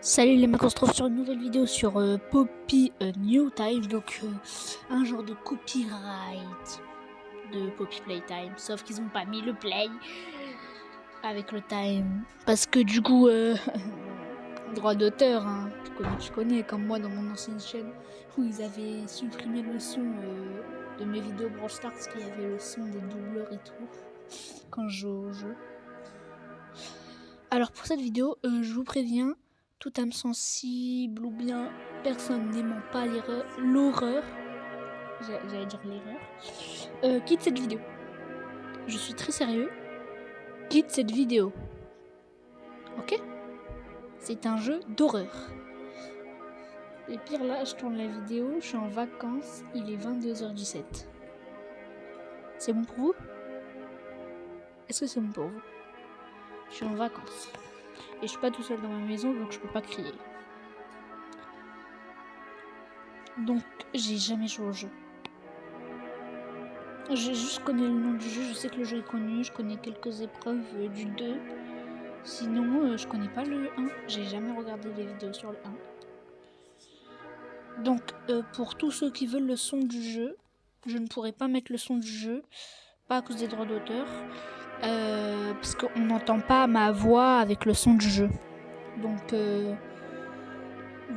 Salut les mecs, on se retrouve sur une nouvelle vidéo sur Poppy New Time, donc un genre de copyright de Poppy Playtime, sauf qu'ils ont pas mis le play avec le time, parce que du coup, droit d'auteur, hein, tu connais, comme moi dans mon ancienne chaîne, où ils avaient supprimé le son de mes vidéos Brawl Stars, parce qu'il y avait le son des doubleurs et tout, quand je joue au jeu. Alors pour cette vidéo, je vous préviens, toute âme sensible ou bien personne n'aimant pas l'horreur, j'allais dire l'erreur, quitte cette vidéo. Je suis très sérieux, quitte cette vidéo. Ok? C'est un jeu d'horreur. Et pire là, je tourne la vidéo, je suis en vacances, il est 22h17. C'est bon pour vous? Est-ce que c'est bon pour vous? Je suis en vacances. Et je suis pas tout seul dans ma maison, donc je peux pas crier. Donc, j'ai jamais joué au jeu. Je juste connais le nom du jeu, je sais que le jeu est connu, je connais quelques épreuves du 2. Sinon, je connais pas le 1. J'ai jamais regardé les vidéos sur le 1. Donc, pour tous ceux qui veulent le son du jeu, je ne pourrai pas mettre le son du jeu, pas à cause des droits d'auteur, parce qu'on n'entend pas ma voix avec le son du jeu. Donc,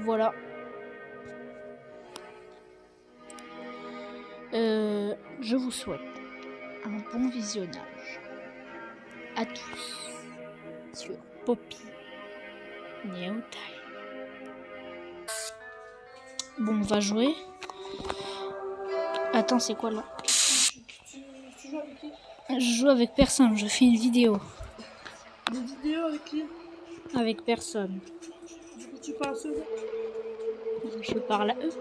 voilà. Je vous souhaite un bon visionnage à tous sur Poppy New Time. Bon, on va jouer. Attends, c'est quoi là? Tu joues avec qui? Je joue avec personne, je fais une vidéo. Une vidéo avec qui? Avec personne. Du coup, tu parles seul? Je parle à eux.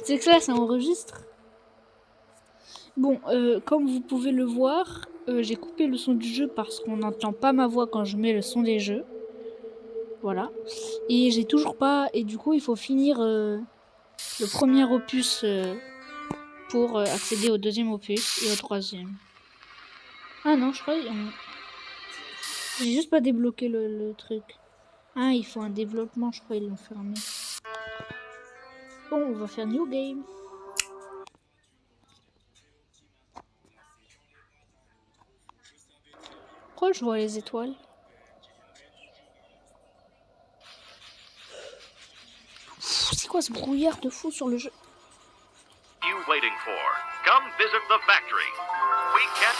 C'est que là, ça enregistre. Bon, comme vous pouvez le voir, j'ai coupé le son du jeu parce qu'on n'entend pas ma voix quand je mets le son des jeux. Voilà. Et j'ai toujours pas... Et du coup, il faut finir le premier opus pour accéder au deuxième opus et au troisième. Ah non, je crois... J'ai juste pas débloqué le truc. Ah, il faut un développement, je crois ils l'ont fermé. Bon, on va faire New Game. Pourquoi je vois les étoiles? C'est quoi ce brouillard de fou sur le jeu? You waiting for? Come visit the factory. We can.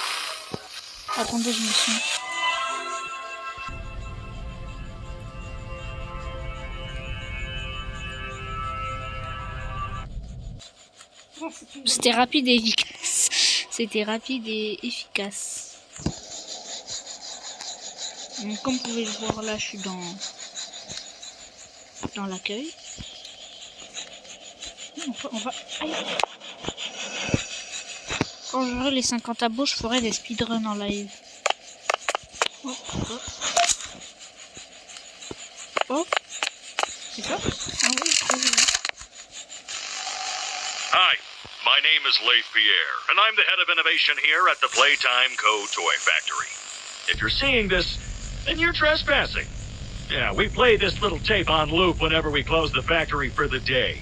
Attendez, je me suis... C'était rapide et efficace. C'était rapide et efficace. Donc, comme vous pouvez le voir là, je suis dans l'accueil. On va... Aïe. Quand j'aurai les 50 abos, je ferai des speedruns en live. Oh, oh. Oh. C'est ça? Ah oui, trop bien. Hi, my name is Leif Pierre, and I'm the head of innovation here at the Playtime Co. Toy Factory. If you're seeing this, then you're trespassing. Yeah, we play this little tape on loop whenever we close the factory for the day.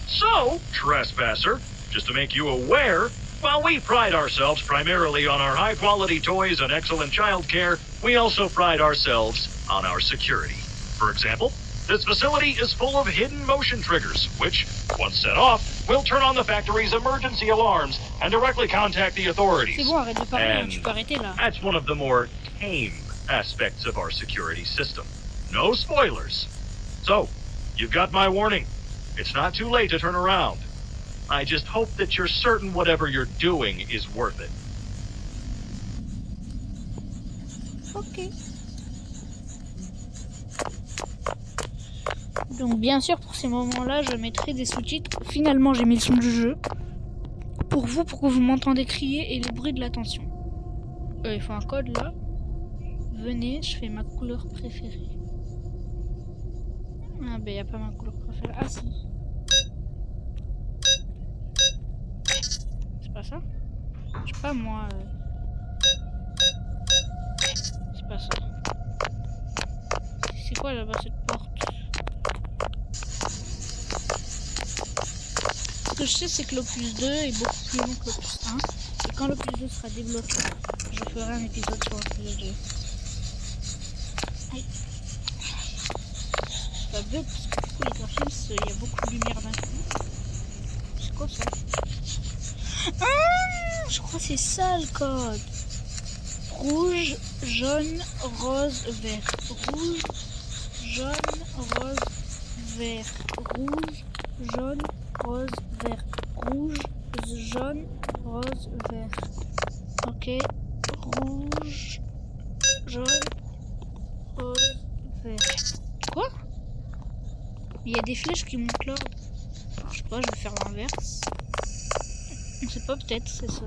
So, trespasser, just to make you aware, while we pride ourselves primarily on our high-quality toys and excellent child care, we also pride ourselves on our security. For example, this facility is full of hidden motion triggers, which, once set off, will turn on the factory's emergency alarms and directly contact the authorities. C'est bon, arrête de parler, hein, tu peux arrêter là. That's one of the more tame aspects of our security system. No spoilers. So, you've got my warning. It's not too late to turn around. I just hope that you're certain whatever you're doing is worth it. Ok. Donc bien sûr pour ces moments-là, je mettrai des sous-titres. Finalement, j'ai mis le son du jeu. Pour vous, pour que vous m'entendez crier et le bruit de la tension. Il faut un code là. Venez, je fais ma couleur préférée. Ah ben y a pas ma couleur préférée. Ah si. C'est pas ça? Je sais pas moi. C'est pas ça. C'est quoi là-bas cette porte? Ce que je sais, c'est que l'opus 2 est beaucoup plus long que l'opus 1. Et quand l'opus 2 sera débloqué, je ferai un épisode sur l'opus 2. Aïe. Ça bug parce que du coup, les graphismes, il y a beaucoup de lumière d'un coup. C'est quoi ça? Ah, je crois que c'est ça le code. Rouge, jaune, rose, vert. Rouge, jaune, rose, vert. Rouge, jaune, rose, vert. Rouge, jaune, rose, vert. Ok. Rouge, jaune, rose, vert. Quoi? Il y a des flèches qui montent l'ordre. Je sais pas, je vais faire l'inverse. On sait pas, peut-être, c'est ça.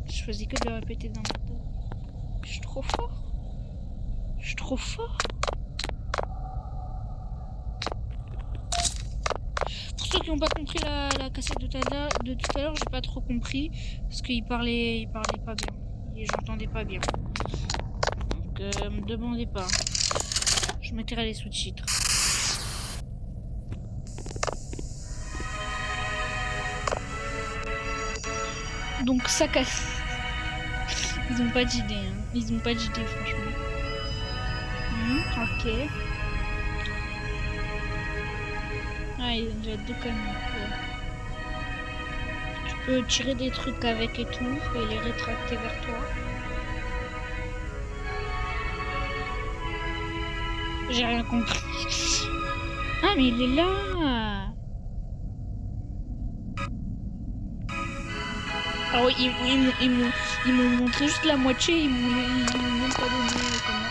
Je faisais que de le répéter dans ma tête. Je suis trop fort. Je suis trop fort. Pour ceux qui n'ont pas compris la cassette de tout à l'heure, j'ai pas trop compris. Parce qu'il parlait pas bien. Et j'entendais pas bien. Donc, me demandez pas. Je mettrai les sous-titres. Donc ça casse. Ils ont pas d'idée, hein. Ils ont pas d'idée, franchement. Ok. Ah, il y a déjà 2 canons. Ouais. Tu peux tirer des trucs avec et tout, et les rétracter vers toi. J'ai rien compris. Ah, mais il est là. Ah oui, ils m'ont montré juste la moitié, ils m'ont même pas donné comment.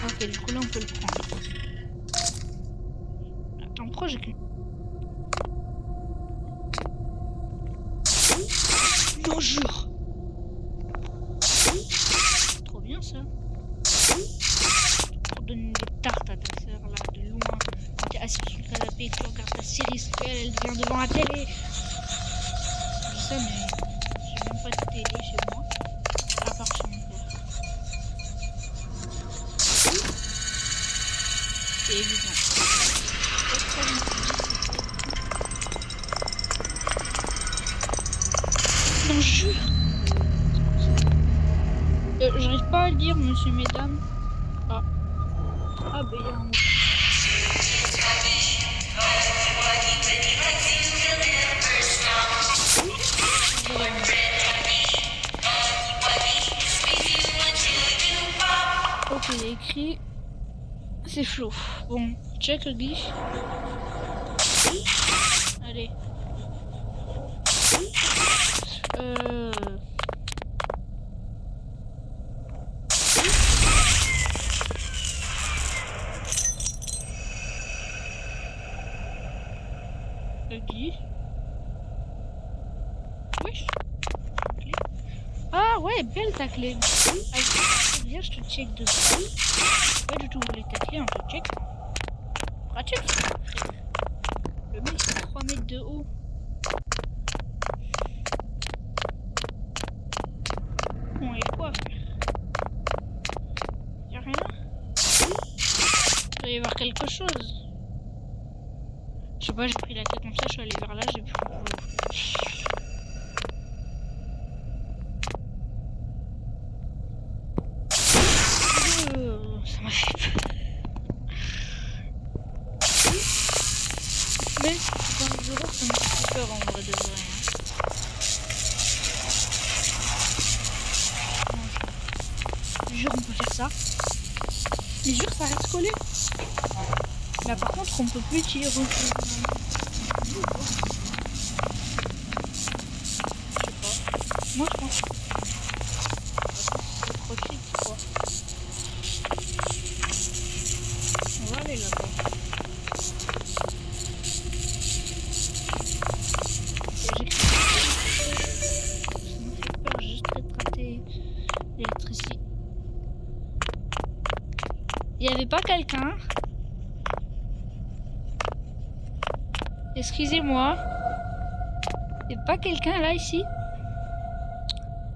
Ok, du coup là on peut le prendre. Attends, pourquoi j'ai que... Non, jure. Trop bien ça. Pour donner des tartes à ta soeur là, de loin. T'es assis sur le canapé, tu regardes ta série, elle vient devant la télé. Je dis ça, mais j'ai même pas de télé chez moi, à part chez mon père. C'est évident. Non, jure. J'arrive pas à le dire, monsieur, mesdames. Ah. Ah, ben il y a un mot. Ok, il y a écrit. C'est flou. Bon, check le glitch. Allez. Le glitch. Wesh. Ah ouais, belle ta clé. Allez, viens, je te check dessus. Pas du tout voulu ta clé, on te check. Pratique. Le mec c'est 3 mètres de haut. Bon, il y a quoi à faire? Y a rien? Il doit y avoir quelque chose. Je sais pas, j'ai pris la tête comme ça, je suis allée vers là, j'ai pu... Ça m'a fait peur. Mais dans les horreurs, ça me fait peur en vrai de vrai. Je jure, on peut faire ça. Mais jure, ça reste collé. Là par contre, on peut plus tirer. Je sais pas. Moi je pense. C'est trop chic, quoi. On va aller là-bas. Ça me fait peur, j'ai juste rétracté l'électricité. Il y avait pas quelqu'un? Excusez-moi. Il y a pas quelqu'un là ici?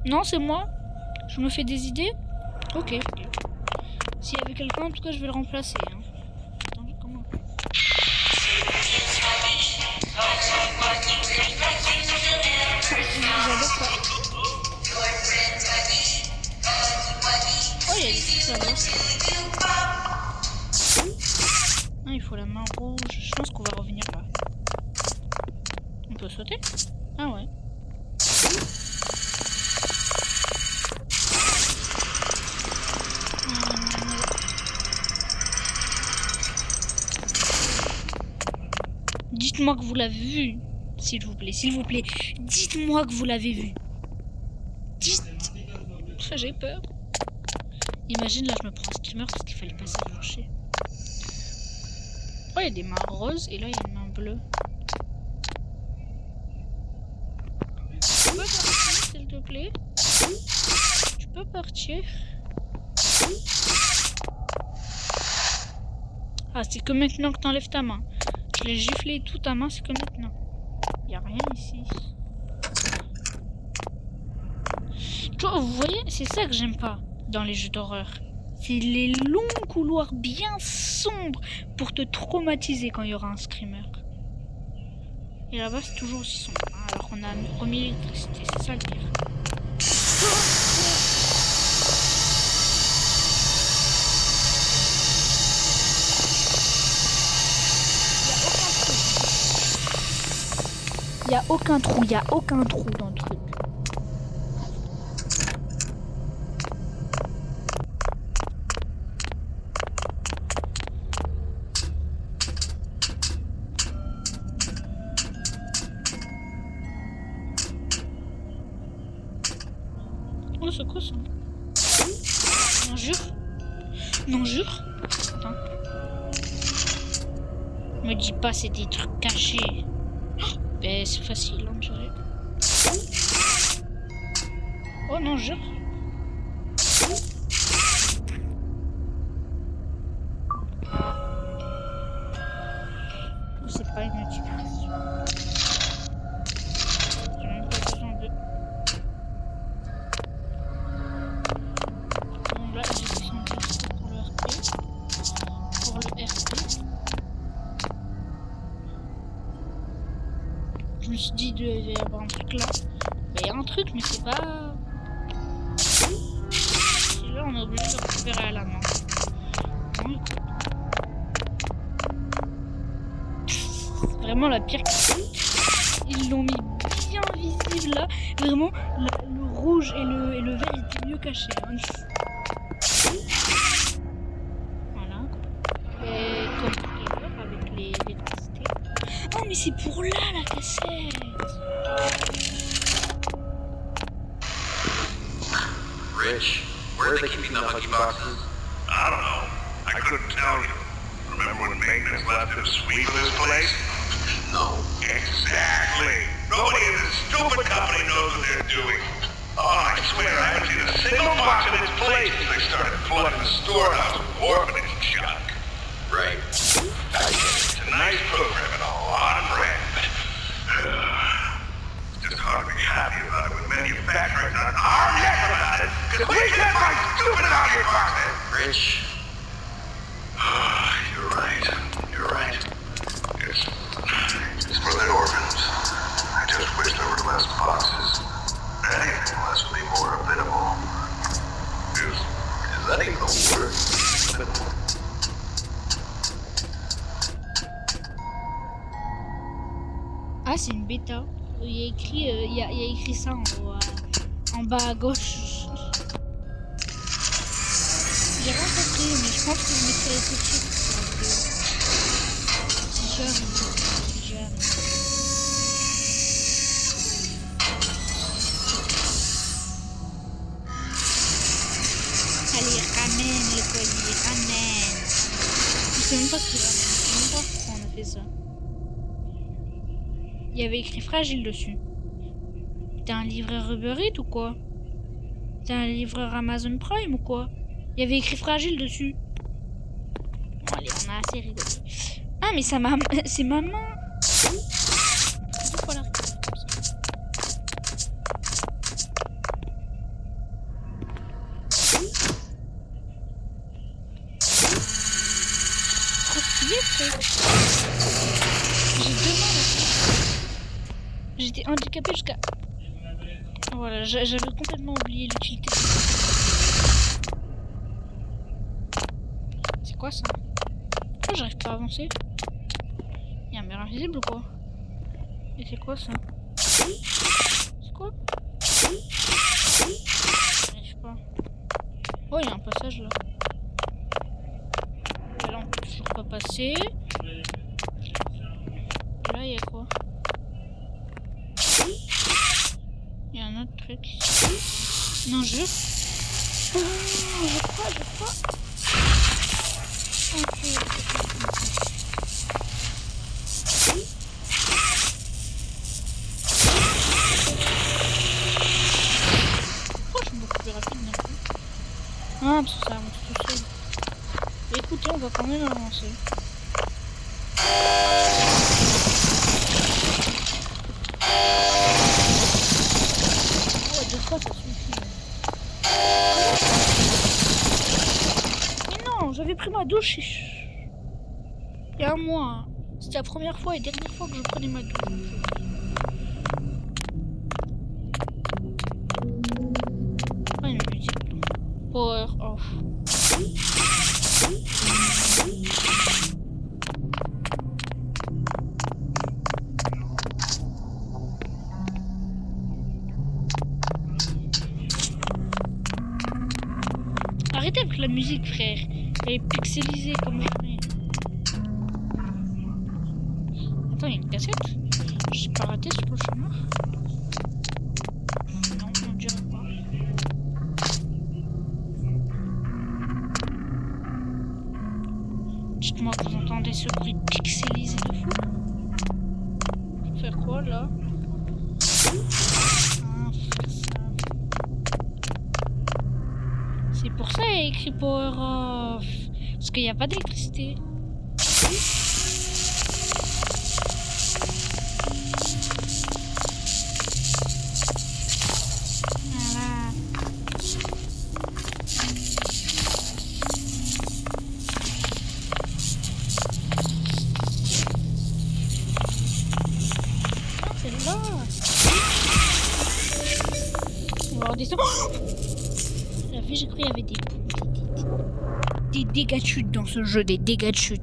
Non, c'est moi. Je me fais des idées? Ok. S'il y avait quelqu'un, en tout cas, je vais le remplacer. Hein. Attends, comment? J'adore ça. Oh, il y a des trucs là-bas. Ah, il faut la main rouge. Je pense qu'on va revenir là. On peut sauter? Ah ouais. Dites-moi que vous l'avez vu. S'il vous plaît, s'il vous plaît. Dites-moi que vous l'avez vu. Dites. J'ai peur. Imagine là, je me prends un skimmer parce qu'il fallait pas s'approcher. Oh, il y a des mains roses et là, il y a une main bleue. Tu peux partir, s'il te plaît? Tu peux partir? Ah, c'est que maintenant que t'enlèves ta main. Je l'ai giflé tout ta main, c'est que maintenant. Y a rien ici. Tu vois, vous voyez, c'est ça que j'aime pas dans les jeux d'horreur. C'est les longs couloirs bien sombres pour te traumatiser quand il y aura un screamer. Et là-bas, c'est toujours aussi sombre. Hein, alors qu'on a remis l'électricité, c'est ça le pire. Il n'y a aucun trou dans le truc. Oh, c'est quoi ça? Non, jure. Non, jure. Attends. Me dis pas, c'est des trucs cachés. Ben, c'est facile, on dirait. Oh non, jure. C'est pas une notification. J'ai même pas besoin de... Bon, là, j'ai besoin de ça pour le RP. Pour le RP. Je me suis dit, il devait y avoir un truc là. Ben, il y a un truc, mais c'est pas... Et là, on est obligé de récupérer à la main. Bon, écoute. Vraiment la pire. Ils l'ont mis bien visible là. Vraiment, le rouge et le vert étaient mieux cachés. Hein. Voilà. Et comme tout à l'heure avec l'électricité. Oh, mais c'est pour là la cassette. Rich, where are they keeping the Huggy boxes? I don't know. I couldn't tell you. Remember when maintenance left them sweep this place? No. Exactly. Nobody in this stupid company knows what they're doing. Oh, I swear I haven't seen a single box in its place since they started flooding the storehouse with orphanage junk. Right. It's a nice program and a lot of bread, but it's just hard to be happy about it when manufacturers are arm neck about it, because we can't buy stupid Huggy boxes. Rich, You're right. You're right. It's for the orphans. I just wish there were less boxes. Anything less would be more habitable. is that even a word? Ah, c'est une bêta. Il y a écrit, il y a écrit ça en bas à gauche. J'ai rien compris, mais je pense que je mettrai les sous-titres sur la vidéo. Si j'arrive. Allez, ramène le collier, ramène. Je sais même pas ce que ramène. Je sais même pas pourquoi on a fait ça. Il y avait écrit fragile dessus. T'es un livreur Uber Eats ou quoi? T'es un livreur Amazon Prime ou quoi? Il y avait écrit fragile dessus. Bon, allez, on a assez rigolé. Ah, mais ça m'a... c'est ma main. j'étais handicapé jusqu'à... Voilà, j'avais complètement oublié l'utilité. C'est quoi ça? Pourquoi j'arrive pas à avancer? Y'a un mur invisible ou quoi? Et c'est quoi ça? C'est quoi? J'arrive pas. Oh, y'a un passage là. Et là on peut toujours pas passer. Et là y'a quoi? Y'a un autre truc ici. Non, je crois. Ok. Pourquoi je suis beaucoup plus rapide d'un coup? Ah, parce que ça avance tout seul. Et écoutez, on va quand même avancer. Ouais, 2 fois ça suffit. Mais non, j'avais pris ma douche il y a un mois. C'était la première fois et dernière fois que je prenais ma douche. Ah, une musique. Power off. Arrêtez avec la musique, frère. Elle est pixelisée comme jamais. Attends, il y a une cassette? J'ai pas raté ce cauchemar. Non, on dirait pas. Dites-moi que vous entendez ce bruit pixelisé de fou. Je vais faire quoi là? Ah, faire ça. C'est pour ça qu'il y a écrit Power Off. Parce qu'il n'y a pas d'électricité. Voilà. Ah, c'est là. On va redescendre. La vie, j'ai cru qu'il y avait des dégâts de chute dans ce jeu, des dégâts de chute.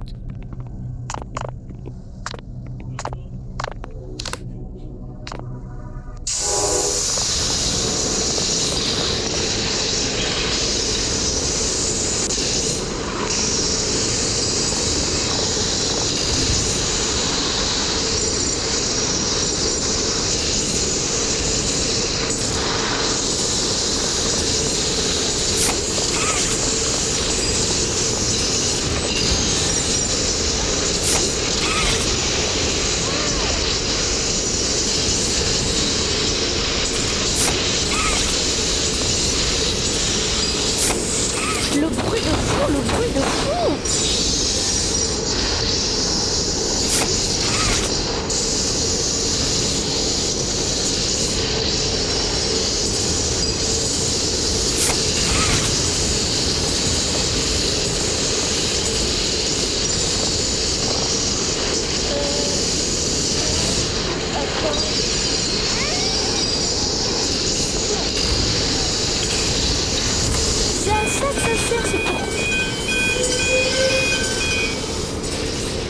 Le bruit de fou.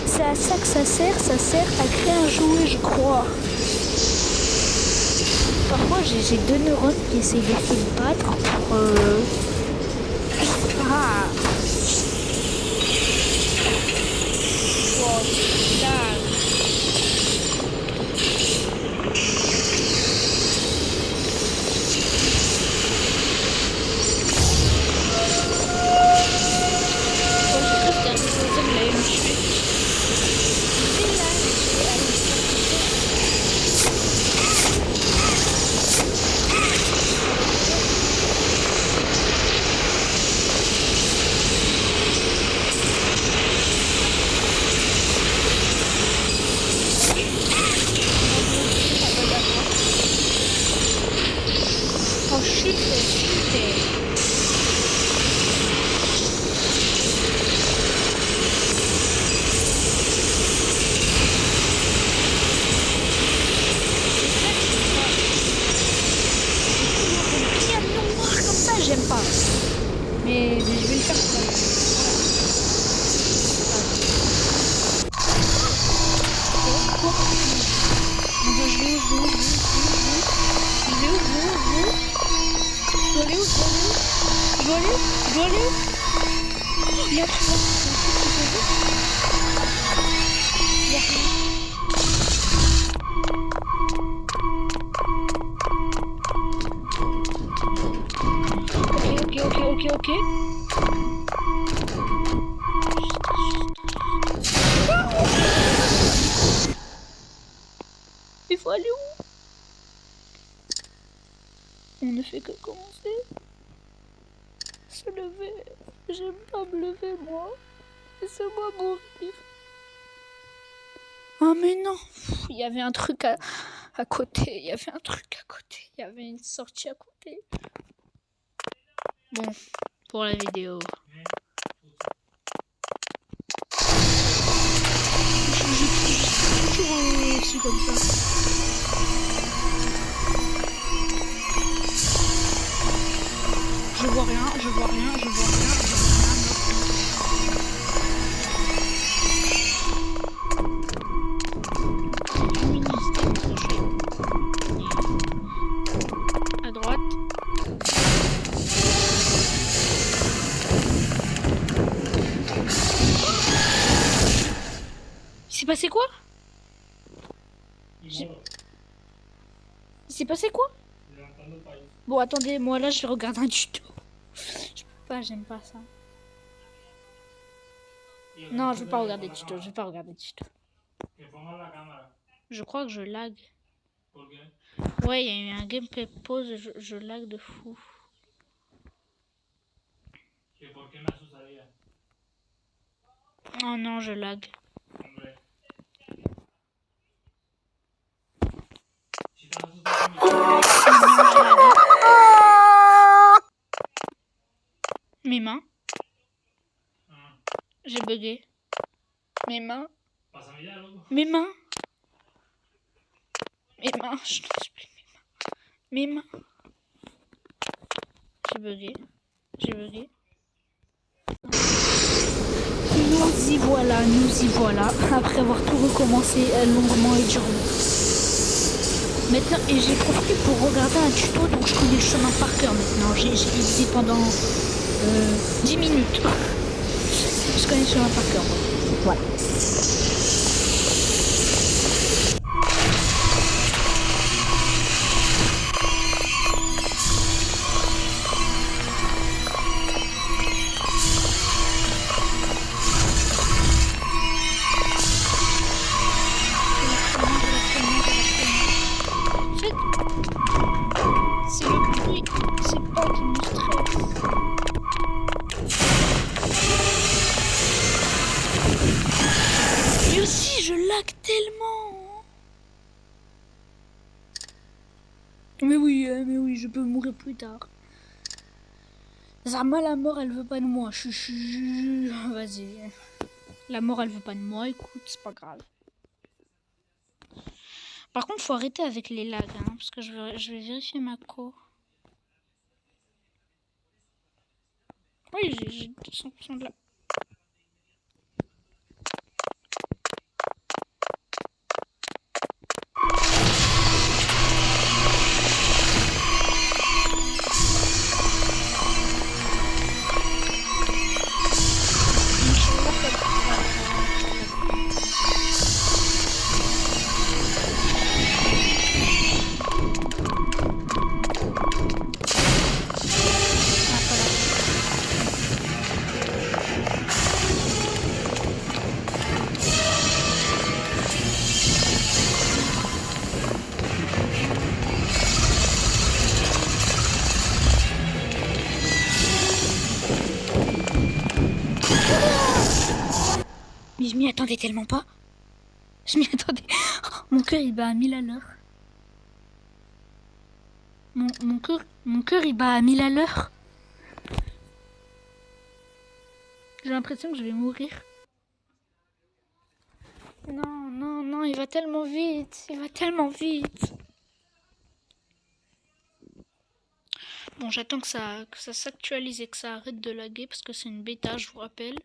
C'est à ça que ça sert, c'est à ça que ça sert à créer un jouet, je crois. Parfois j'ai 2 neurones qui essayent de se battre pour je sais pas. Wow, là. j'aime pas. Mais je vais le faire pour la vidéo. Je dois aller où? Il y a un truc là. Il y a rien. Ok. Il faut aller où? On ne fait que commencer. Se lever. J'aime pas me lever, moi. Laissez-moi mourir. Oh mais non. Il y avait un truc à côté. Il y avait une sortie à côté. Bon, pour la vidéo. Je toujours aussi comme ça. Je vois rien. À droite. Il s'est passé quoi? Il s'est passé quoi? Bon, attendez, moi là je regarde un tuto. Je peux pas, j'aime pas ça. Non, je veux pas regarder de tuto, Je crois que je lag. Ouais, il y a eu un gameplay pause, je lag de fou. Oh non, je lag. Mes mains. J'ai bugué. Mes mains. Je n'en sais plus. Mes mains. J'ai bugué. Nous y voilà. Après avoir tout recommencé longuement et durement. Maintenant, et j'ai profité pour regarder un tuto, donc je connais le chemin par cœur maintenant. J'ai visité pendant 10 minutes. Je connais le chemin par cœur. Voilà. C'est le bruit, c'est pas qui me stresse. Et aussi, je lag tellement. Mais oui, je peux mourir plus tard. Zama, la mort, elle veut pas de moi. Vas-y. La mort, elle veut pas de moi. Écoute, c'est pas grave. Par contre, faut arrêter avec les lags, hein, parce que je vais vérifier ma co. Oui, j'ai 200% de lag. Mais je m'y attendais tellement pas. Mon cœur il bat à 1000 à l'heure. Mon cœur il bat à 1000 à l'heure. J'ai l'impression que je vais mourir. Non, il va tellement vite. Bon, j'attends que ça s'actualise et que ça arrête de laguer parce que c'est une bêta, je vous rappelle.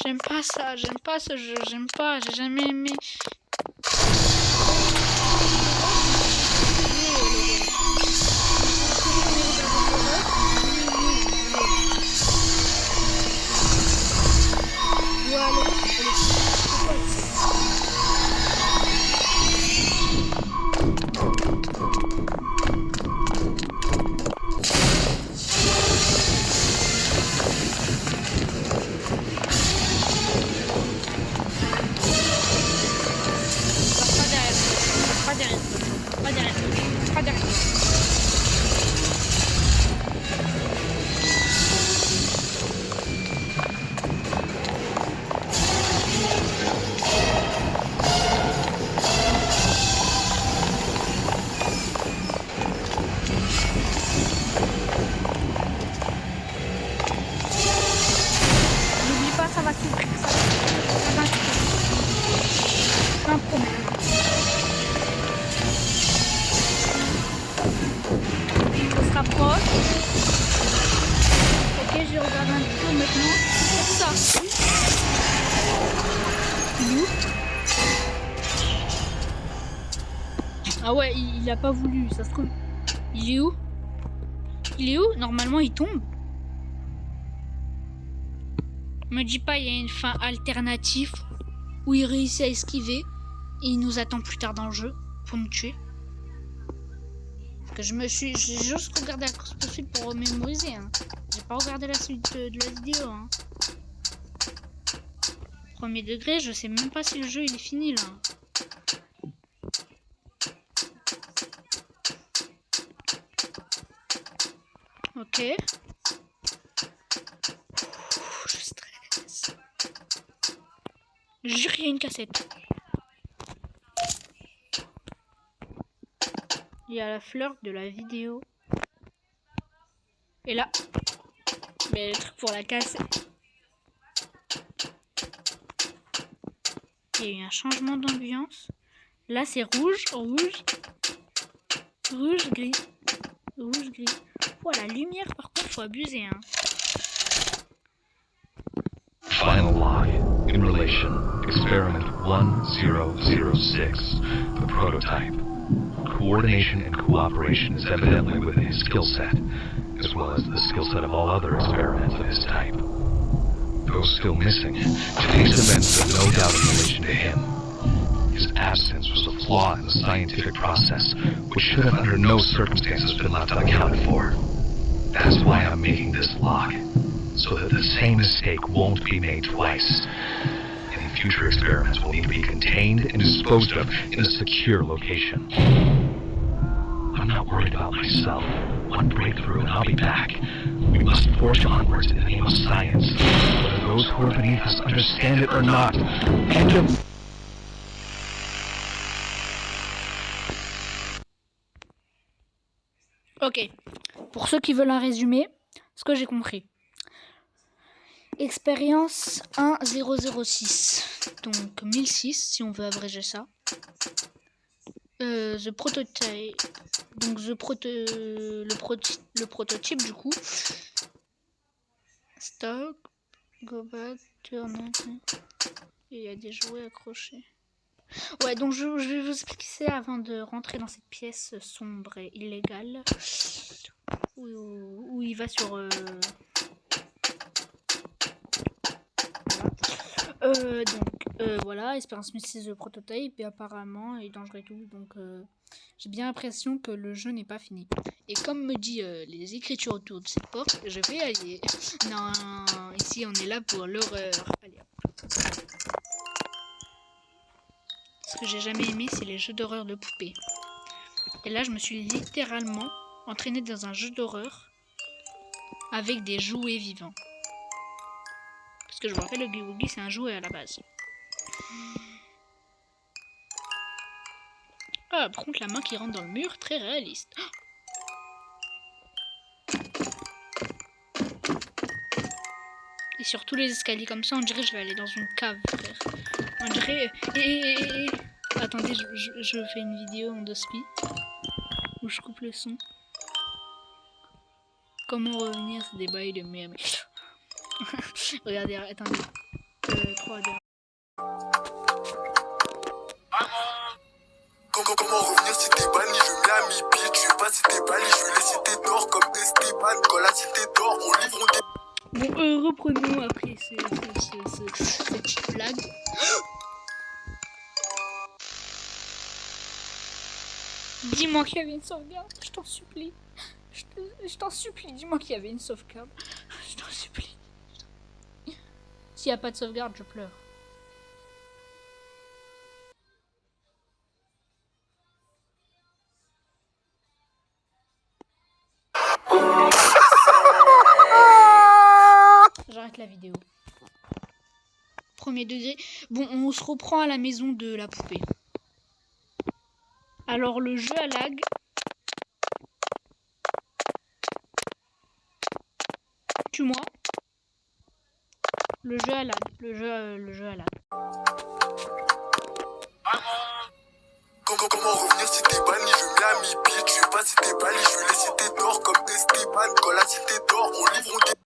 J'aime pas ça, j'aime pas ce jeu, j'aime pas, j'ai jamais aimé. Ah ouais, il a pas voulu, ça se trouve. Il est où? Il est où? Normalement, il tombe. Me dis pas, il y a une fin alternative où il réussit à esquiver et il nous attend plus tard dans le jeu pour nous tuer. Parce que j'ai juste regardé la course poursuite pour mémoriser. Hein. J'ai pas regardé la suite de la vidéo. Hein. Premier degré, je sais même pas si le jeu il est fini là. Ok. Je stresse. Jure, il y a une cassette. Il y a la fleur de la vidéo. Et là. Mais le truc pour la cassette. Il y a eu un changement d'ambiance. Là, c'est rouge, rouge, rouge, gris. Rouge, gris. Oh, la lumière, par contre, faut abuser, hein. Final log. In relation, experiment 1006, the prototype. Coordination and cooperation is evidently within his skill set, as well as the skill set of all other experiments of his type. Those still missing, today's events have no doubt in relation to him. His absence was a flaw in the scientific process, which should have under no circumstances been left unaccounted for. That's why I'm making this log, so that the same mistake won't be made twice. Any future experiments will need to be contained and disposed of in a secure location. I'm not worried about myself. One breakthrough and I'll be back. We must forge onwards in the name of science, whether those who are beneath us understand it or not. End of... Ok, pour ceux qui veulent un résumé, ce que j'ai compris. Expérience 1006, donc 1006 si on veut abréger ça. The prototype, donc le prototype du coup. Stop, go back, turn on. Et il y a des jouets accrochés. Ouais, donc je vais vous expliquer ça avant de rentrer dans cette pièce sombre et illégale où il va sur voilà, Expérience 1006 de prototype et apparemment il est dangereux et tout, donc j'ai bien l'impression que le jeu n'est pas fini. Et comme me dit les écritures autour de cette porte, je vais aller. Non, ici on est là pour l'horreur. Allez hop. Ce que j'ai jamais aimé, c'est les jeux d'horreur de poupées. Et là, je me suis littéralement entraînée dans un jeu d'horreur avec des jouets vivants. Parce que je vous rappelle, le Oogie Boogie, c'est un jouet à la base. Ah, par contre, la main qui rentre dans le mur, très réaliste. Et sur tous les escaliers comme ça, on dirait que je vais aller dans une cave, frère. On dirait... Attendez, je fais une vidéo en 2 speed où je coupe le son. Comment revenir, c'est des bails de merde. Regardez, attendez. 3, 2. Comment revenir si t'es banni? Je mets à mi-pied, tu sais pas si t'es banni. Je veux les cités d'or comme Esteban. Quand la cité d'or, on livre des. Bon, reprenons après cette petite blague. Dis-moi qu'il y avait une sauvegarde, je t'en supplie. Je t'en supplie, dis-moi qu'il y avait une sauvegarde. Je t'en supplie. S'il n'y a pas de sauvegarde, je pleure. J'arrête la vidéo. Premier degré. Bon, on se reprend à la maison de la poupée. Alors, le jeu à lag. Tue-moi. Le jeu à lag. Le jeu à lag. Comment revenir si t'es banni? Je mets à mi-pied, tu sais pas si t'es banni. Je veux les cités d'or comme Esteban. Quand la cité d'or, on livre des.